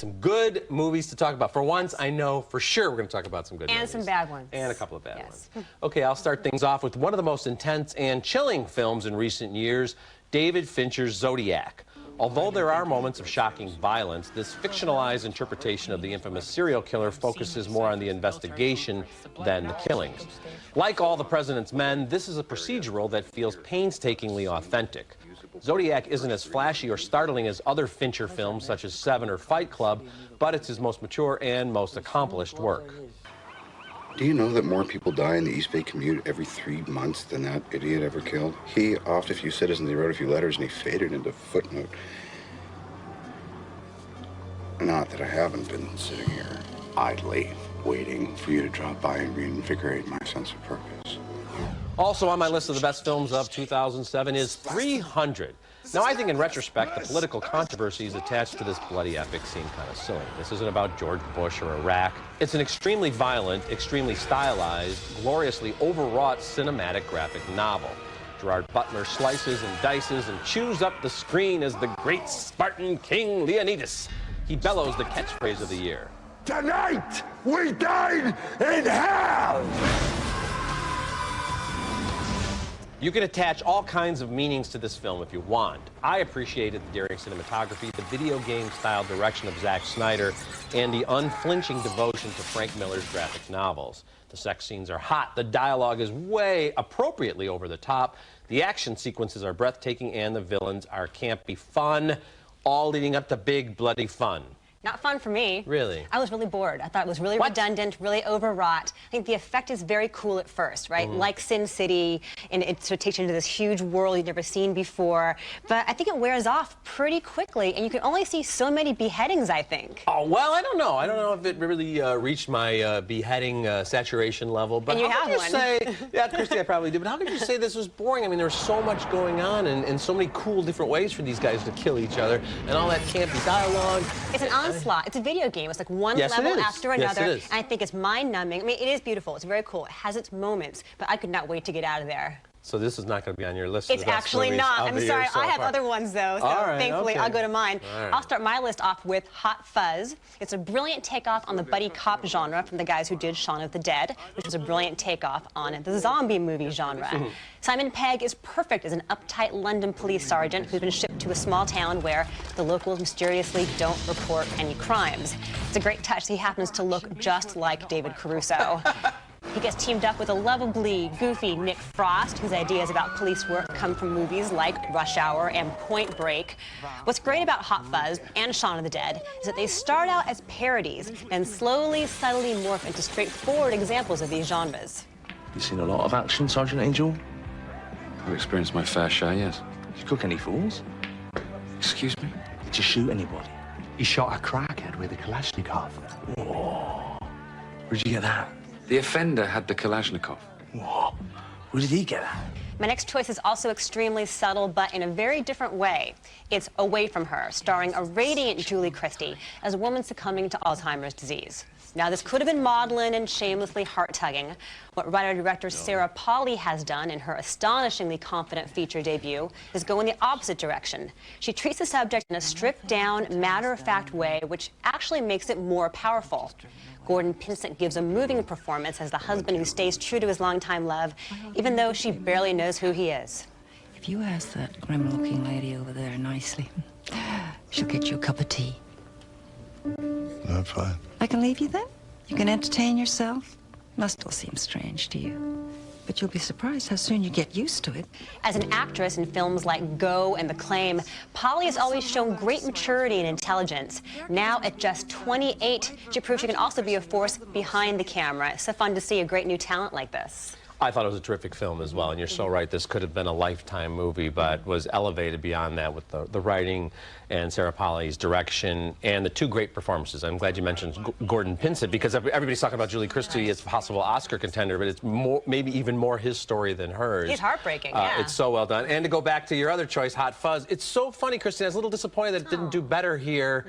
some good movies to talk about. For once, I know for sure we're going to talk about some good movies. And some bad ones. And a couple of bad ones. Okay, I'll start things off with one of the most intense and chilling films in recent years, David Fincher's Zodiac. Although there are moments of shocking violence, this fictionalized interpretation of the infamous serial killer focuses more on the investigation than the killings. Like All the President's Men, this is a procedural that feels painstakingly authentic. Zodiac isn't as flashy or startling as other Fincher films such as Seven or Fight Club, but it's his most mature and most accomplished work. Do you know that more people die in the East Bay commute every 3 months than that idiot ever killed? He offed a few citizens, he wrote a few letters, and he faded into footnote. Not that I haven't been sitting here idly, waiting for you to drop by and reinvigorate my sense of purpose. Also on my list of the best films of 2007 is 300. Now, I think in retrospect, the political controversies attached to this bloody epic seem kind of silly. This isn't about George Bush or Iraq. It's an extremely violent, extremely stylized, gloriously overwrought cinematic graphic novel. Gerard Butler slices and dices and chews up the screen as the great Spartan King Leonidas. He bellows the catchphrase of the year. Tonight, we dine in hell! You can attach all kinds of meanings to this film if you want. I appreciated the daring cinematography, the video game-style direction of Zack Snyder, and the unflinching devotion to Frank Miller's graphic novels. The sex scenes are hot, the dialogue is way appropriately over the top, the action sequences are breathtaking, and the villains are campy fun, all leading up to big, bloody fun. Not fun for me. Really? I was really bored. I thought it was really redundant, really overwrought. I think the effect is very cool at first, right? Like Sin City, and it sort of takes you into this huge world you've never seen before. But I think it wears off pretty quickly, and you can only see so many beheadings, I think. Oh, well, I don't know. I don't know if it really reached my beheading saturation level. But and you how have could you say, yeah, Christy, I probably did, but how could you say this was boring? I mean, there's so much going on and so many cool different ways for these guys to kill each other, and all that campy dialogue. It's an onslaught. It's a video game. It's like one level after another. And I think it's mind-numbing. I mean, it is beautiful. It's very cool. It has its moments, but I could not wait to get out of there. So this is not going to be on your list. It's actually not. I'm sorry. I have other ones, though, so thankfully I'll go to mine. I'll start my list off with Hot Fuzz. It's a brilliant takeoff on the buddy cop genre from the guys who did Shaun of the Dead, which was a brilliant takeoff on the zombie movie genre. Simon Pegg is perfect as an uptight London police sergeant who's been shipped to a small town where the locals mysteriously don't report any crimes. It's a great touch. He happens to look just like David Caruso. He gets teamed up with a lovably goofy Nick Frost, whose ideas about police work come from movies like Rush Hour and Point Break. What's great about Hot Fuzz and Shaun of the Dead is that they start out as parodies and slowly, subtly morph into straightforward examples of these genres. You seen a lot of action, Sergeant Angel? I've experienced my fair share, yes. Did you cook any fools? Excuse me? Did you shoot anybody? He shot a crackhead with a Kalashnikov. Whoa. Where'd you get that? The offender had the Kalashnikov. Whoa. Where did he get that? My next choice is also extremely subtle, but in a very different way. It's Away from Her, starring a radiant Julie Christie as a woman succumbing to Alzheimer's disease. Now, this could have been maudlin and shamelessly heart-tugging. What writer-director Sarah Polley has done in her astonishingly confident feature debut is go in the opposite direction. She treats the subject in a stripped-down, matter-of-fact way, which actually makes it more powerful. Gordon Pinsent gives a moving performance as the husband who stays true to his longtime love, even though she barely knows who he is. If you ask that grim-looking lady over there nicely, she'll get you a cup of tea. I'm fine. I can leave you then. You can entertain yourself. Must still seem strange to you. But you'll be surprised how soon you get used to it. As an actress in films like Go and The Claim, Polley has always shown great maturity and intelligence. Now, at just 28, she proves she can also be a force behind the camera. It's so fun to see a great new talent like this. I thought it was a terrific film as well, and you're so right, this could have been a Lifetime movie, but was elevated beyond that with the writing and Sarah Polley's direction and the two great performances. I'm glad you mentioned Gordon Pinsent, because everybody's talking about Julie Christie as a possible Oscar contender, but it's maybe even more his story than hers. He's heartbreaking, yeah. It's so well done. And to go back to your other choice, Hot Fuzz, it's so funny, Christine. I was a little disappointed that it didn't do better here.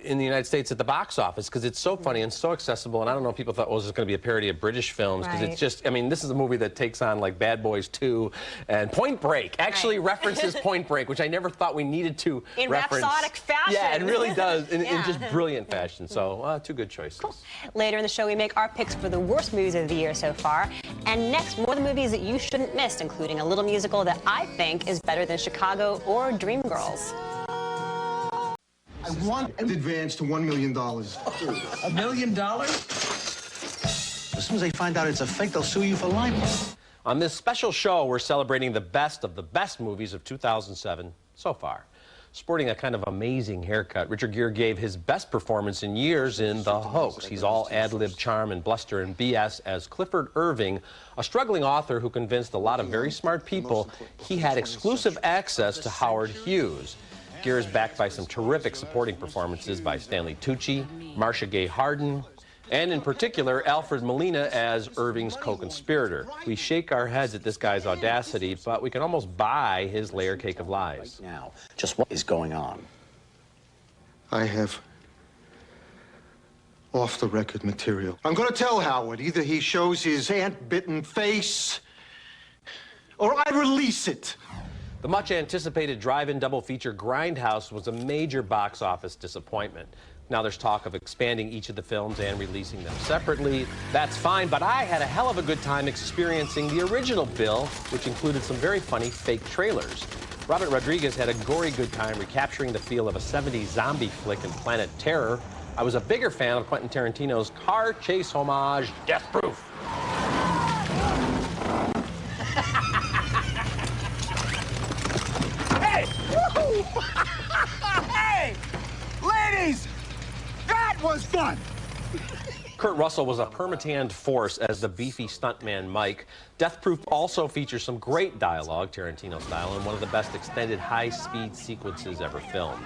in the United States at the box office because it's so funny and so accessible. And I don't know if people thought, well, this is going to be a parody of British films because it's just, I mean, this is a movie that takes on like Bad Boys 2 and Point Break. Actually references Point Break, which I never thought we needed to in reference. rhapsodic fashion. Yeah, it really does, in just brilliant fashion. So, two good choices. Cool. Later in the show, we make our picks for the worst movies of the year so far. And next, more of the movies that you shouldn't miss, including a little musical that I think is better than Chicago or Dreamgirls. I want an advance to $1 million. $1 million? As soon as they find out it's a fake, they'll sue you for libel. On this special show, we're celebrating the best of the best movies of 2007 so far. Sporting a kind of amazing haircut, Richard Gere gave his best performance in years in The Hoax. He's all ad-lib charm and bluster and BS as Clifford Irving, a struggling author who convinced a lot of very smart people he had exclusive access to Howard Hughes. Gere is backed by some terrific supporting performances by Stanley Tucci, Marcia Gay Harden, and in particular, Alfred Molina as Irving's co-conspirator. We shake our heads at this guy's audacity, but we can almost buy his layer cake of lies. Now, just what is going on? I have off-the-record material. I'm going to tell Howard. Either he shows his ant-bitten face, or I release it. The much-anticipated drive-in double feature Grindhouse was a major box office disappointment. Now there's talk of expanding each of the films and releasing them separately. That's fine, but I had a hell of a good time experiencing the original Bill, which included some very funny fake trailers. Robert Rodriguez had a gory good time recapturing the feel of a 70s zombie flick in Planet Terror. I was a bigger fan of Quentin Tarantino's car chase homage, Death Proof. Hey! Hey! Ladies! That was fun! Kurt Russell was a permatanned force as the beefy stuntman Mike. Death Proof also features some great dialogue, Tarantino style, and one of the best extended high-speed sequences ever filmed.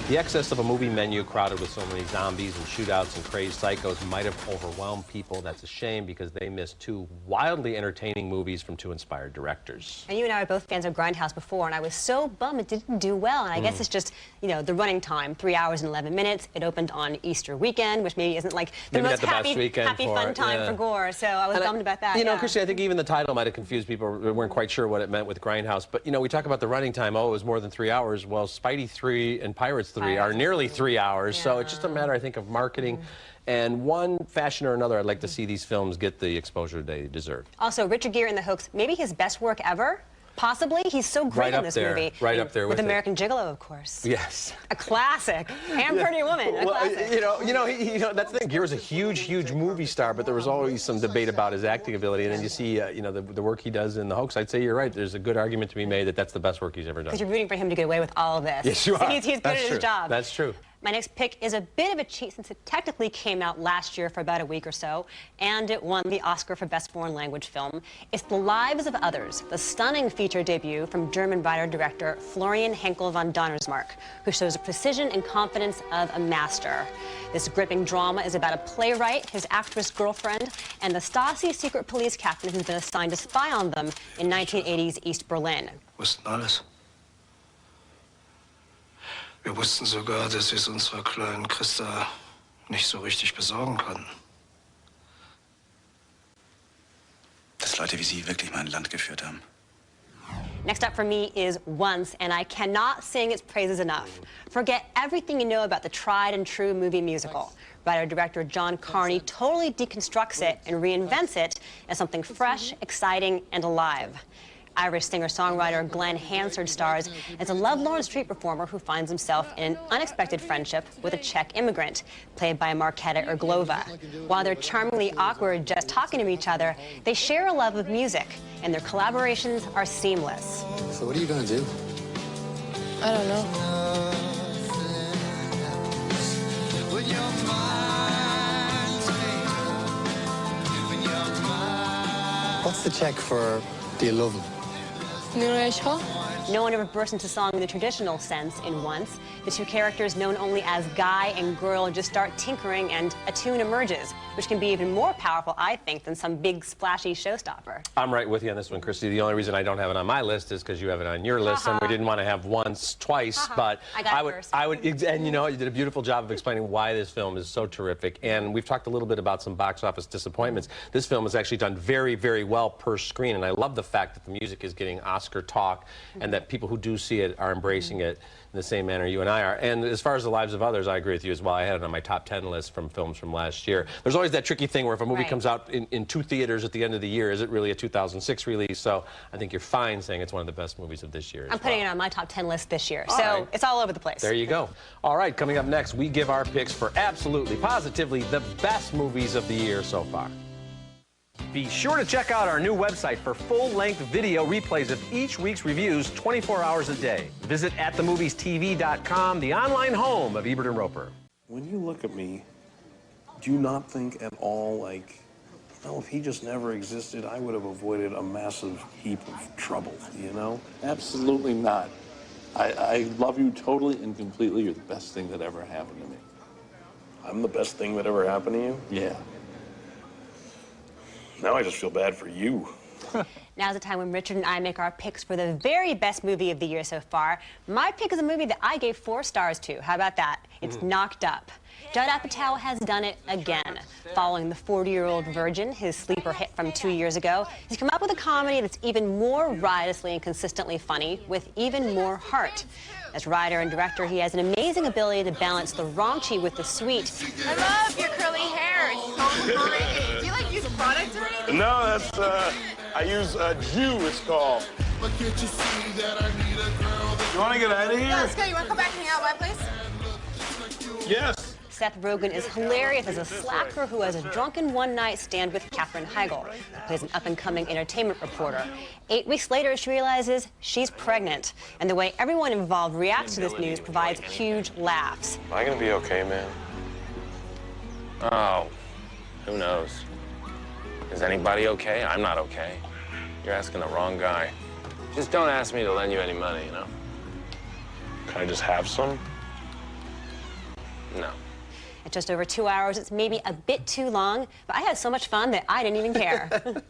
The excess of a movie menu crowded with so many zombies and shootouts and crazed psychos might have overwhelmed people. That's a shame because they missed two wildly entertaining movies from two inspired directors. And you and I are both fans of Grindhouse before, and I was so bummed it didn't do well. And I guess it's just, you know, the running time, 3 hours and 11 minutes. It opened on Easter weekend, which maybe isn't like the most happy fun time for Gore. So I was bummed about that. You know, Christy, I think even the title might have confused people. We weren't quite sure what it meant with Grindhouse. But, you know, we talk about the running time. Oh, it was more than 3 hours. Well, Spidey 3 and Pirates 3 are nearly 3 hours. So it's just a matter, I think, of marketing. And one fashion or another, I'd like to see these films get the exposure they deserve. Also, Richard Gere in The Hoax, maybe his best work ever. Possibly. He's so great in this movie. Right up there with American Gigolo, of course. Yes. A classic. And Pretty Woman. A classic. You know, that's the thing. Gere's a huge movie star, but there was always some debate about his acting ability. And then you see, you know, the work he does in The Hoax. I'd say you're right. There's a good argument to be made that that's the best work he's ever done. Because you're rooting for him to get away with all of this. Yes, you are. He's good at his job. That's true. My next pick is a bit of a cheat since it technically came out last year for about a week or so, and it won the Oscar for Best Foreign Language Film. It's The Lives of Others, the stunning feature debut from German writer-director Florian Henkel von Donnersmarck, who shows the precision and confidence of a master. This gripping drama is about a playwright, his actress girlfriend, and the Stasi secret police captain who's been assigned to spy on them in 1980s East Berlin. Wussten alles. Wir wussten sogar, dass sie es unserer kleinen Christa nicht so richtig besorgen konnten. Dass Leute wie Sie wirklich mein Land geführt haben. Next up for me is Once, and I cannot sing its praises enough. Forget everything you know about the tried and true movie musical. Writer-director John Carney totally deconstructs it and reinvents it as something fresh, exciting, and alive. Irish singer-songwriter Glenn Hansard stars as a lovelorn street performer who finds himself in an unexpected friendship with a Czech immigrant, played by Markéta Irglova. While they're charmingly awkward just talking to each other, they share a love of music, and their collaborations are seamless. So what are you gonna do? I don't know. What's the Czech for do you love him? Miłeś ho? No one ever bursts into song in the traditional sense in Once. The two characters, known only as guy and girl, just start tinkering and a tune emerges, which can be even more powerful, I think, than some big splashy showstopper. I'm right with you on this one, Christy. The only reason I don't have it on my list is because you have it on your list, and we didn't want to have Once twice, but I would, and you know, you did a beautiful job of explaining why this film is so terrific, and we've talked a little bit about some box office disappointments. This film has actually done very, very well per screen, and I love the fact that the music is getting Oscar talk, and that people who do see it are embracing it in the same manner you and I are. And as far as The Lives of Others, I agree with you as well. I had it on my top 10 list from films from last year. There's always that tricky thing where if a movie comes out in 2 theaters at the end of the year, is it really a 2006 release? So I think you're fine saying it's one of the best movies of this year. I'm putting it on my top 10 list this year, so it's all over the place. There you go. All right, coming up next, we give our picks for absolutely, positively the best movies of the year so far. Be sure to check out our new website for full-length video replays of each week's reviews 24 hours a day. Visit atthemoviestv.com, the online home of Ebert and Roeper. When you look at me, do you not think at all like, well, if he just never existed, I would have avoided a massive heap of trouble, you know? Absolutely not. I love you totally and completely. You're the best thing that ever happened to me. I'm the best thing that ever happened to you? Yeah. Now I just feel bad for you. Now's the time when Richard and I make our picks for the very best movie of the year so far. My pick is a movie that I gave 4 stars to. How about that? It's Knocked Up. Judd Apatow has done it again. Following The 40-Year-Old Virgin, his sleeper hit from 2 years ago, he's come up with a comedy that's even more riotously and consistently funny, with even more heart. As writer and director, he has an amazing ability to balance the raunchy with the sweet. I love your curly hair. It's so pretty. Do you like use product or anything? No, that's, I use Jew, it's called. You want to get out of here? Yeah, let's go. You want to come back and hang out at my place? Yes. Seth Rogen is hilarious as a slacker who has a drunken one-night stand with Katherine Heigl, who plays an up-and-coming entertainment reporter. 8 weeks later, she realizes she's pregnant, and the way everyone involved reacts to this news provides huge laughs. Am I going to be okay, man? Oh, who knows? Is anybody okay? I'm not okay. You're asking the wrong guy. Just don't ask me to lend you any money, you know? Can I just have some? No. At just over 2 hours, it's maybe a bit too long, but I had so much fun that I didn't even care.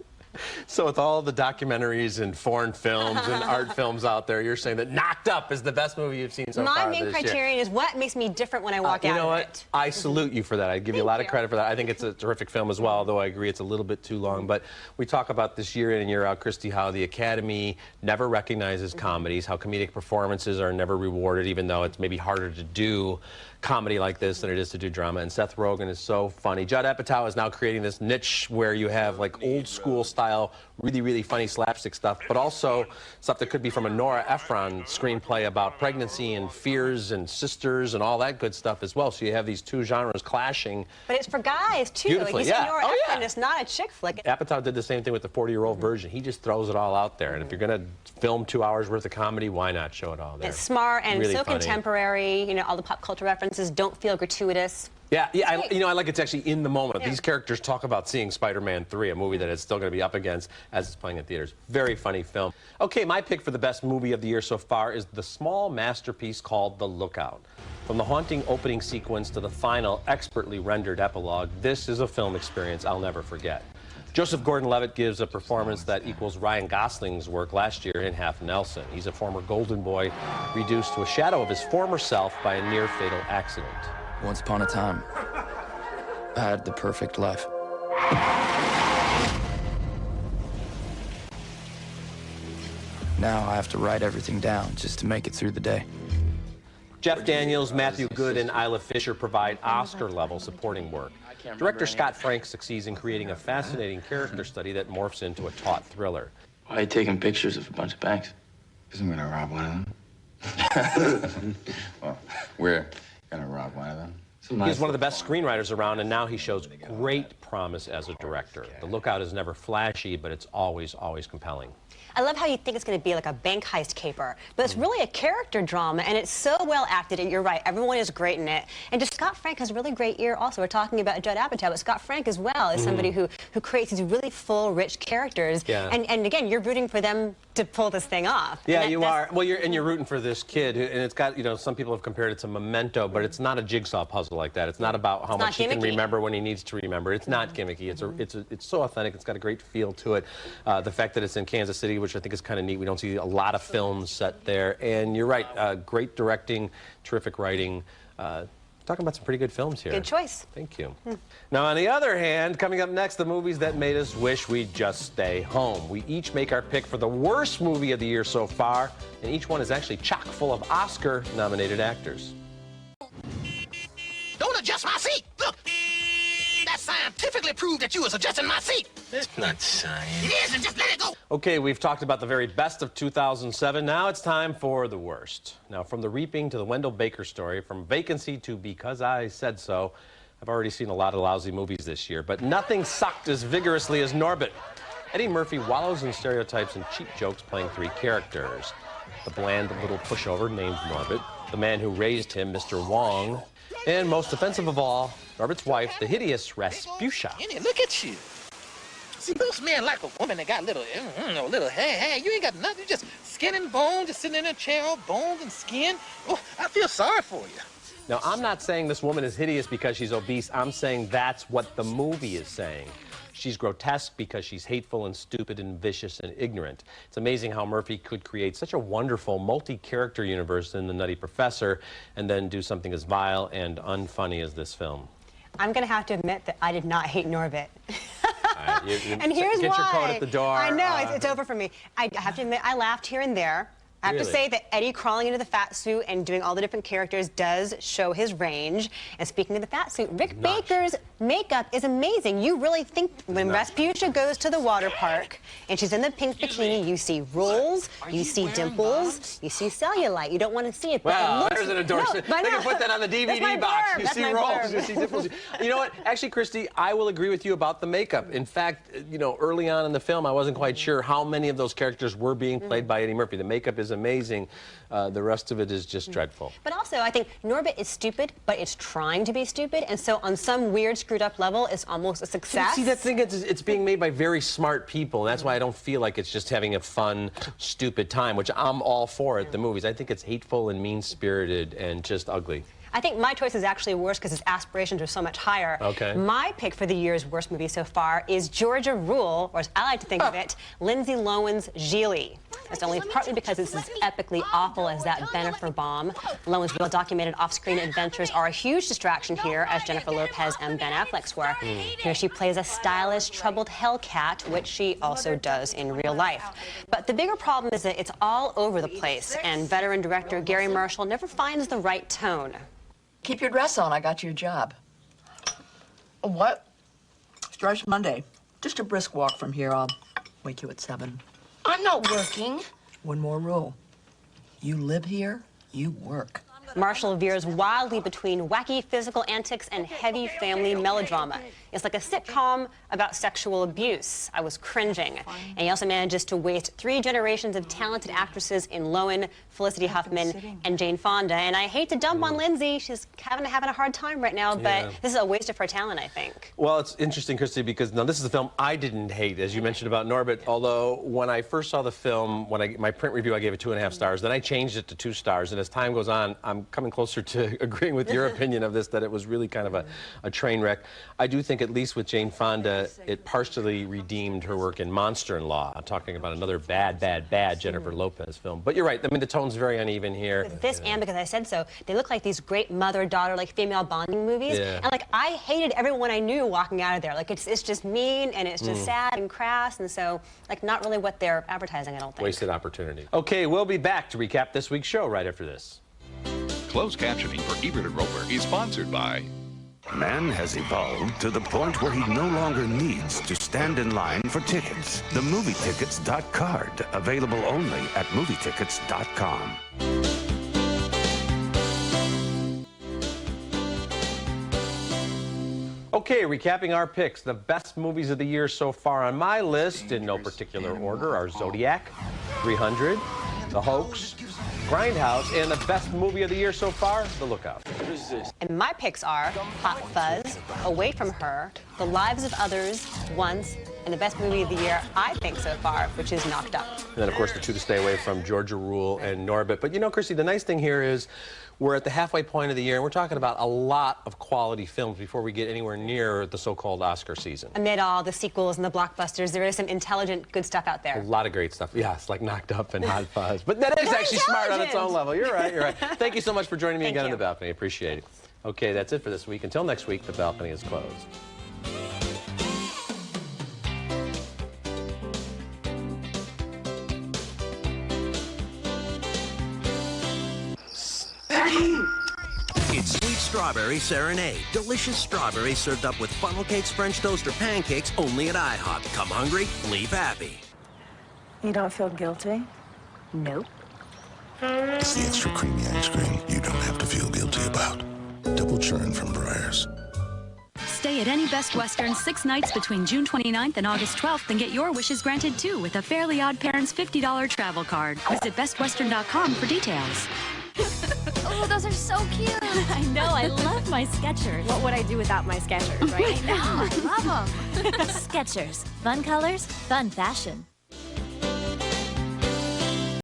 So with all the documentaries and foreign films and art films out there, you're saying that Knocked Up is the best movie you've seen so far My this main year. criterion is what makes me different when I walk out You know of what? it. I salute you for that. I give you a lot of credit for that. I think it's a terrific film as well, although I agree it's a little bit too long. But we talk about this year in and year out, Christy, how the Academy never recognizes comedies, how comedic performances are never rewarded, even though it's maybe harder to do comedy like this than it is to do drama. And Seth Rogen is so funny. Judd Apatow is now creating this niche where you have like old school style, really, really funny slapstick stuff, but also stuff that could be from a Nora Ephron screenplay about pregnancy and fears and sisters and all that good stuff as well. So you have these two genres clashing. But it's for guys, too. Beautifully, Like you yeah. said, Nora Ephron, it's not a chick flick. Apatow did the same thing with The 40-Year-Old Virgin. He just throws it all out there. And if you're going to film 2 hours worth of comedy, why not show it all there? It's smart and really so funny. Contemporary. You know, all the pop culture references don't feel gratuitous. Yeah, I like it's actually in the moment. Yeah. These characters talk about seeing Spider-Man 3, a movie that it's still going to be up against as it's playing in theaters. Very funny film. Okay, my pick for the best movie of the year so far is the small masterpiece called The Lookout. From the haunting opening sequence to the final, expertly rendered epilogue, this is a film experience I'll never forget. Joseph Gordon-Levitt gives a performance that equals Ryan Gosling's work last year in Half Nelson. He's a former Golden Boy reduced to a shadow of his former self by a near-fatal accident. Once upon a time, I had the perfect life. Now I have to write everything down just to make it through the day. Jeff Daniels, Matthew Good, and Isla Fisher provide Oscar-level supporting work. Director Scott Frank succeeds in creating a fascinating character study that morphs into a taut thriller. Why are you taking pictures of a bunch of banks? Because I'm gonna rob one of them. Well, we're gonna rob one of them. He's one of the best screenwriters around, and now he shows great promise as a director. The Lookout is never flashy, but it's always, always compelling. I love how you think it's going to be like a bank heist caper, but it's really a character drama, and it's so well acted, and you're right, everyone is great in it. And just Scott Frank has a really great ear also. We're talking about Judd Apatow, but Scott Frank as well is somebody who creates these really full, rich characters. Yeah. And again, you're rooting for them to pull this thing off. Yeah, you are. Well, you're rooting for this kid, and it's got, you know, some people have compared it to Memento, but it's not a jigsaw puzzle like that. It's not about how much he can remember when he needs to remember. It's not gimmicky. It's so authentic. It's got a great feel to it. The fact that it's in Kansas City, which I think is kind of neat. We don't see a lot of films set there. And you're right. Great directing, terrific writing. Talking about some pretty good films here. Good choice. Thank you. Now, on the other hand, coming up next, the movies that made us wish we'd just stay home. We each make our pick for the worst movie of the year so far, and each one is actually chock full of Oscar-nominated actors. Don't adjust my seat. Look, that's scientifically proved that you was adjusting my seat. That's not science. It is, and just let it go. Okay, we've talked about the very best of 2007. Now it's time for the worst. Now, from The Reaping to the Wendell Baker Story, from Vacancy to Because I Said So, I've already seen a lot of lousy movies this year, but nothing sucked as vigorously as Norbit. Eddie Murphy wallows in stereotypes and cheap jokes playing three characters. The bland little pushover named Norbit, the man who raised him, Mr. Wong, and most offensive of all, Norbit's wife, the hideous Rasputia. Look at you. See, most men like a woman that got little hair. You ain't got nothing. You just skin and bone, just sitting in a chair, all bones and skin. Oh, I feel sorry for you. Now, I'm not saying this woman is hideous because she's obese. I'm saying that's what the movie is saying. She's grotesque because she's hateful and stupid and vicious and ignorant. It's amazing how Murphy could create such a wonderful multi-character universe in The Nutty Professor and then do something as vile and unfunny as this film. I'm going to have to admit that I did not hate Norbit. And here's why. Get your coat at the door. I know, it's over for me. I have to admit, I laughed here and there. I have to say that Eddie crawling into the fat suit and doing all the different characters does show his range. And speaking of the fat suit, Rick Baker's makeup is amazing. You really think when Rasputia goes to the water park and she's in the pink bikini, you see rolls, you see dimples, you see cellulite. You don't want to see it. Well, there's an endorsement. No, they can put that on the DVD box. You see rolls, you see dimples. You know what? Actually, Christy, I will agree with you about the makeup. In fact, you know, early on in the film, I wasn't quite sure how many of those characters were being played by Eddie Murphy. The makeup is amazing. The rest of it is just dreadful. But also, I think Norbit is stupid, but it's trying to be stupid, and so on some weird, screwed up level, it's almost a success. See, that thing, it's being made by very smart people, and that's why I don't feel like it's just having a fun, stupid time, which I'm all for at the movies. I think it's hateful and mean-spirited and just ugly. I think my choice is actually worse because his aspirations are so much higher. Okay. My pick for the year's worst movie so far is Georgia Rule, or as I like to think of it, Lindsay Lohan's Gigli. It's only partly because it's as epically awful as that Bennifer bomb. Lohan's well-documented off-screen adventures are a huge distraction here, as Jennifer Lopez and Ben Affleck's were. Here she plays a stylish, troubled hellcat, which she also does in real life. But the bigger problem is that it's all over the place, and veteran director Gary Marshall never finds the right tone. Keep your dress on. I got you a job. What? Starts Monday. Just a brisk walk from here. I'll wake you at 7. I'm not working. One more rule. You live here, you work. Marshall veers wildly between wacky physical antics and heavy family melodrama. It's like a sitcom about sexual abuse. I was cringing. And he also manages to waste 3 generations of talented actresses in Lohan, Felicity Huffman, and Jane Fonda. And I hate to dump on Lindsay. She's having a hard time right now, but this is a waste of her talent, I think. Well, it's interesting, Christy, because now this is a film I didn't hate, as you mentioned about Norbit, although when I first saw the film, my print review, I gave it 2.5 stars. Then I changed it to 2 stars, and as time goes on, I'm coming closer to agreeing with your opinion of this, that it was really kind of a train wreck. I do think, at least with Jane Fonda, it partially redeemed her work in Monster-in-Law. I'm talking about another bad Jennifer Lopez film. But you're right, I mean, the tone's very uneven here. With this and Because I Said So, they look like these great mother-daughter, like, female bonding movies. And, like, I hated everyone I knew walking out of there. Like, it's just mean, and it's just sad and crass, and so, like, not really what they're advertising, I don't think. Wasted opportunity. Okay, we'll be back to recap this week's show right after this. Closed captioning for Ebert and Roeper is sponsored by... Man has evolved to the point where he no longer needs to stand in line for tickets. The MovieTickets.card, available only at MovieTickets.com. Okay, recapping our picks, the best movies of the year so far on my list, in no particular order, are Zodiac, 300, The Hoax, Grindhouse, and the best movie of the year so far, The Lookout. And my picks are Hot Fuzz, Away from Her, The Lives of Others, Once, and the best movie of the year, I think, so far, which is Knocked Up. And then, of course, the two to stay away from, Georgia Rule and Norbit. But, you know, Chrissy, the nice thing here is we're at the halfway point of the year, and we're talking about a lot of quality films before we get anywhere near the so-called Oscar season. Amid all the sequels and the blockbusters, there is some intelligent, good stuff out there. A lot of great stuff. Yes, like Knocked Up and Hot Fuzz. But that is actually smart on its own level. You're right, you're right. Thank you so much for joining me again on The Balcony. Appreciate it. Okay, that's it for this week. Until next week, The Balcony is closed. It's Sweet Strawberry Serenade. Delicious strawberries served up with funnel cakes, French toast, or pancakes only at IHOP. Come hungry, leave happy. You don't feel guilty? Nope. It's the extra creamy ice cream you don't have to feel guilty about. Double churn from Breyers. Stay at any Best Western 6 nights between June 29th and August 12th and get your wishes granted too with a Fairly Odd Parents $50 travel card. Visit bestwestern.com for details. Oh, those are so cute. I know, I love my Skechers. What would I do without my Skechers, right? I know, I love them. Skechers. Fun colors, fun fashion.